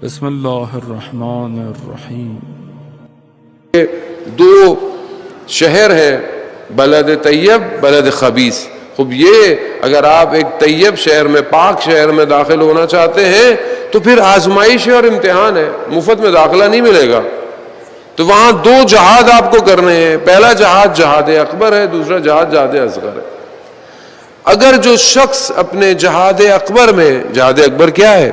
بسم اللہ الرحمن الرحیم۔ دو شہر ہیں، بلد طیب بلد خبیث۔ خوب یہ اگر آپ ایک طیب شہر میں، پاک شہر میں داخل ہونا چاہتے ہیں تو پھر آزمائش اور امتحان ہے، مفت میں داخلہ نہیں ملے گا۔ تو وہاں دو جہاد آپ کو کرنے ہیں، پہلا جہاد جہاد اکبر ہے، دوسرا جہاد جہاد اصغر ہے۔ اگر جو شخص اپنے جہاد اکبر میں، جہاد اکبر کیا ہے؟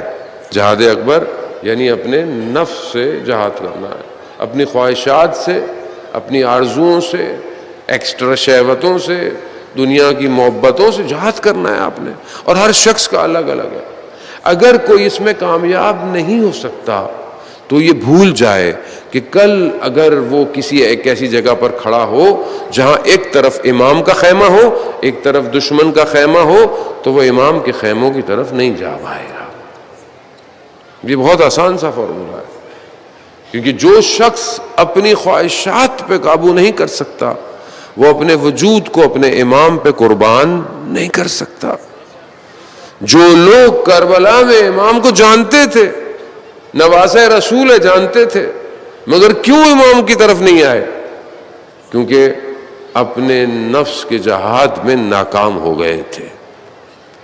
جہاد اکبر یعنی اپنے نفس سے جہاد کرنا ہے، اپنی خواہشات سے، اپنی آرزوؤں سے، ایکسٹرا شہوتوں سے، دنیا کی محبتوں سے جہاد کرنا ہے آپ نے، اور ہر شخص کا الگ الگ ہے۔ اگر کوئی اس میں کامیاب نہیں ہو سکتا تو یہ بھول جائے کہ کل اگر وہ کسی ایک ایسی جگہ پر کھڑا ہو جہاں ایک طرف امام کا خیمہ ہو، ایک طرف دشمن کا خیمہ ہو، تو وہ امام کے خیموں کی طرف نہیں جا پائے گا۔ یہ بہت آسان سا فارمولہ ہے، کیونکہ جو شخص اپنی خواہشات پہ قابو نہیں کر سکتا وہ اپنے وجود کو اپنے امام پہ قربان نہیں کر سکتا۔ جو لوگ کربلا میں امام کو جانتے تھے، نواسہ رسول جانتے تھے، مگر کیوں امام کی طرف نہیں آئے؟ کیونکہ اپنے نفس کے جہاد میں ناکام ہو گئے تھے۔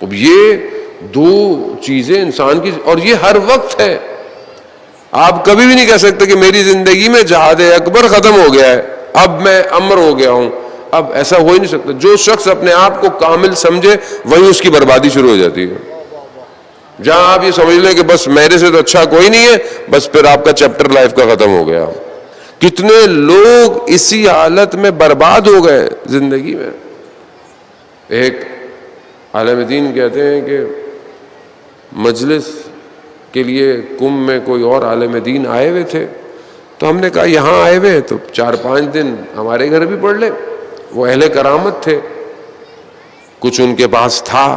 اب یہ دو چیزیں انسان کی، اور یہ ہر وقت ہے۔ آپ کبھی بھی نہیں کہہ سکتے کہ میری زندگی میں جہاد اکبر ختم ہو گیا ہے، اب میں امر ہو گیا ہوں۔ اب ایسا ہو ہی نہیں سکتا۔ جو شخص اپنے آپ کو کامل سمجھے وہیں اس کی بربادی شروع ہو جاتی ہے۔ جہاں آپ یہ سمجھ لیں کہ بس میرے سے تو اچھا کوئی نہیں ہے، بس پھر آپ کا چیپٹر لائف کا ختم ہو گیا۔ کتنے لوگ اسی حالت میں برباد ہو گئے زندگی میں۔ ایک عالم دین کہتے ہیں کہ مجلس کے لیے کم میں کوئی اور عالم دین آئے ہوئے تھے، تو ہم نے کہا یہاں آئے ہوئے تو 4-5 دن ہمارے گھر بھی پڑھ لیں۔ وہ اہل کرامت تھے، کچھ ان کے پاس تھا،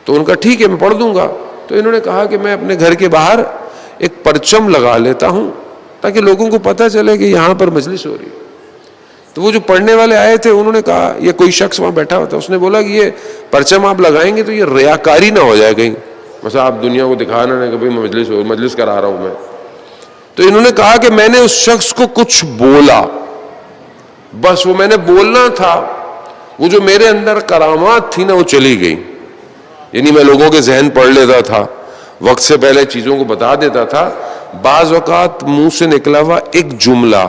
تو ان کا ٹھیک ہے میں پڑھ دوں گا۔ تو انہوں نے کہا کہ میں اپنے گھر کے باہر ایک پرچم لگا لیتا ہوں تاکہ لوگوں کو پتہ چلے کہ یہاں پر مجلس ہو رہی ہے۔ تو وہ جو پڑھنے والے آئے تھے انہوں نے کہا، یہ کوئی شخص وہاں بیٹھا ہوتا، اس نے بولا کہ یہ پرچم آپ لگائیں گے تو یہ ریاکاری نہ ہو جائے کہیں، مثلا آپ دنیا کو دکھانا نہ کہ بھئی مجلس کرا رہا ہوں میں۔ تو انہوں نے کہا کہ میں نے اس شخص کو کچھ بولا، بس وہ میں نے بولنا تھا، وہ جو میرے اندر کرامات تھی نا وہ چلی گئی۔ یعنی میں لوگوں کے ذہن پڑھ لیتا تھا، وقت سے پہلے چیزوں کو بتا دیتا تھا۔ بعض اوقات منہ سے نکلا ہوا ایک جملہ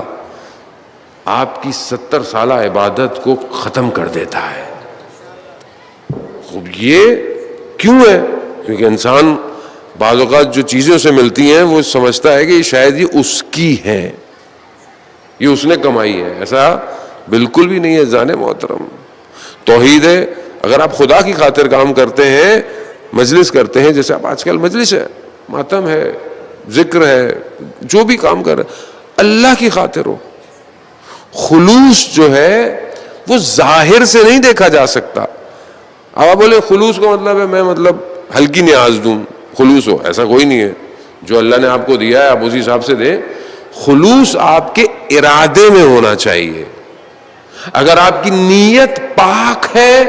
آپ کی 70 سالہ عبادت کو ختم کر دیتا ہے۔ یہ کیوں ہے؟ کیونکہ انسان بعض اوقات جو چیزیں اسے ملتی ہیں وہ سمجھتا ہے کہ شاید یہ اس کی ہے، یہ اس نے کمائی ہے۔ ایسا بالکل بھی نہیں ہے جان محترم۔ توحید ہے، اگر آپ خدا کی خاطر کام کرتے ہیں، مجلس کرتے ہیں، جیسے آپ آج کل مجلس ہے، ماتم ہے، ذکر ہے، جو بھی کام کر رہے اللہ کی خاطر ہو۔ خلوص جو ہے وہ ظاہر سے نہیں دیکھا جا سکتا۔ اب آپ بولے خلوص کا مطلب ہے میں ہلکی نیاز دوں، خلوص ہو، ایسا کوئی نہیں ہے۔ جو اللہ نے آپ کو دیا ہے آپ اسی حساب سے دیں۔ خلوص آپ کے ارادے میں ہونا چاہیے۔ اگر آپ کی نیت پاک ہے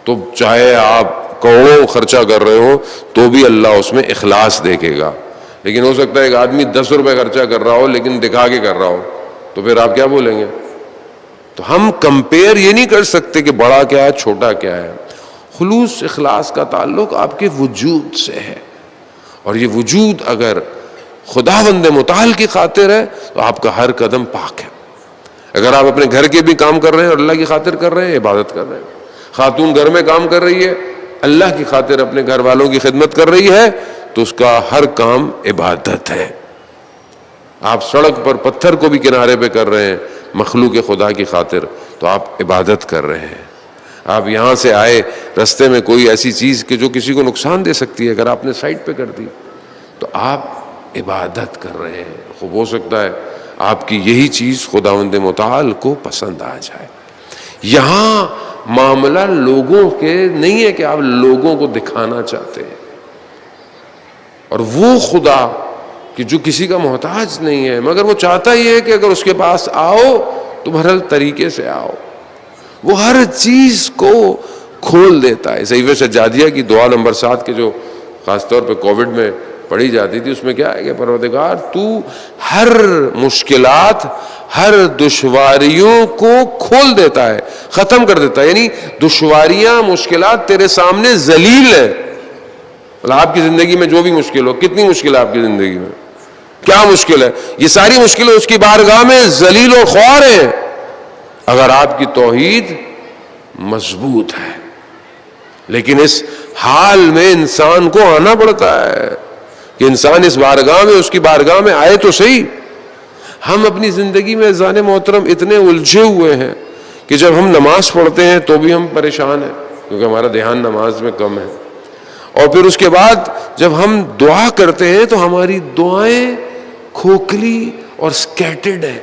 تو چاہے آپ کروڑوں خرچہ کر رہے ہو تو بھی اللہ اس میں اخلاص دیکھے گا۔ لیکن ہو سکتا ہے ایک آدمی 10 روپے خرچہ کر رہا ہو لیکن دکھا کے کر رہا ہو، تو پھر آپ کیا بولیں گے؟ تو ہم کمپیئر یہ نہیں کر سکتے کہ بڑا کیا ہے چھوٹا کیا ہے۔ خلوص اخلاص کا تعلق آپ کے وجود سے ہے، اور یہ وجود اگر خداوند متعال کی خاطر ہے تو آپ کا ہر قدم پاک ہے۔ اگر آپ اپنے گھر کے بھی کام کر رہے ہیں اور اللہ کی خاطر کر رہے ہیں، عبادت کر رہے ہیں، خاتون گھر میں کام کر رہی ہے، اللہ کی خاطر اپنے گھر والوں کی خدمت کر رہی ہے، تو اس کا ہر کام عبادت ہے۔ آپ سڑک پر پتھر کو بھی کنارے پہ کر رہے ہیں مخلوق خدا کی خاطر، تو آپ عبادت کر رہے ہیں۔ آپ یہاں سے آئے، رستے میں کوئی ایسی چیز کہ جو کسی کو نقصان دے سکتی ہے اگر آپ نے سائڈ پہ کر دی تو آپ عبادت کر رہے ہیں۔ خوب ہو سکتا ہے آپ کی یہی چیز خداوند متعال کو پسند آ جائے۔ یہاں معاملہ لوگوں کے نہیں ہے کہ آپ لوگوں کو دکھانا چاہتے ہیں، اور وہ خدا کہ جو کسی کا محتاج نہیں ہے، مگر وہ چاہتا ہی ہے کہ اگر اس کے پاس آؤ تو ہر طریقے سے آؤ، وہ ہر چیز کو کھول دیتا ہے۔ صحیفہ سجادیہ کی دعا نمبر 7 کے جو خاص طور پہ کووڈ میں پڑھی جاتی تھی، اس میں کیا ہے کہ پروردگار تو ہر مشکلات، ہر دشواریوں کو کھول دیتا ہے، ختم کر دیتا ہے. یعنی دشواریاں، مشکلات تیرے سامنے ذلیل ہیں. مطلب آپ کی زندگی میں جو بھی مشکل ہو، کتنی مشکل ہے آپ کی زندگی میں، کیا مشکل ہے، یہ ساری مشکلیں اس کی بارگاہ میں ذلیل و خوار ہیں اگر آپ کی توحید مضبوط ہے. لیکن اس حال میں انسان کو آنا پڑتا ہے کہ انسان اس بارگاہ میں، اس کی بارگاہ میں آئے تو صحیح. ہم اپنی زندگی میں عزیزان محترم اتنے الجھے ہوئے ہیں کہ جب ہم نماز پڑھتے ہیں تو بھی ہم پریشان ہیں کیونکہ ہمارا دھیان نماز میں کم ہے، اور پھر اس کے بعد جب ہم دعا کرتے ہیں تو ہماری دعائیں کھوکھلی اور سکیٹرڈ ہیں.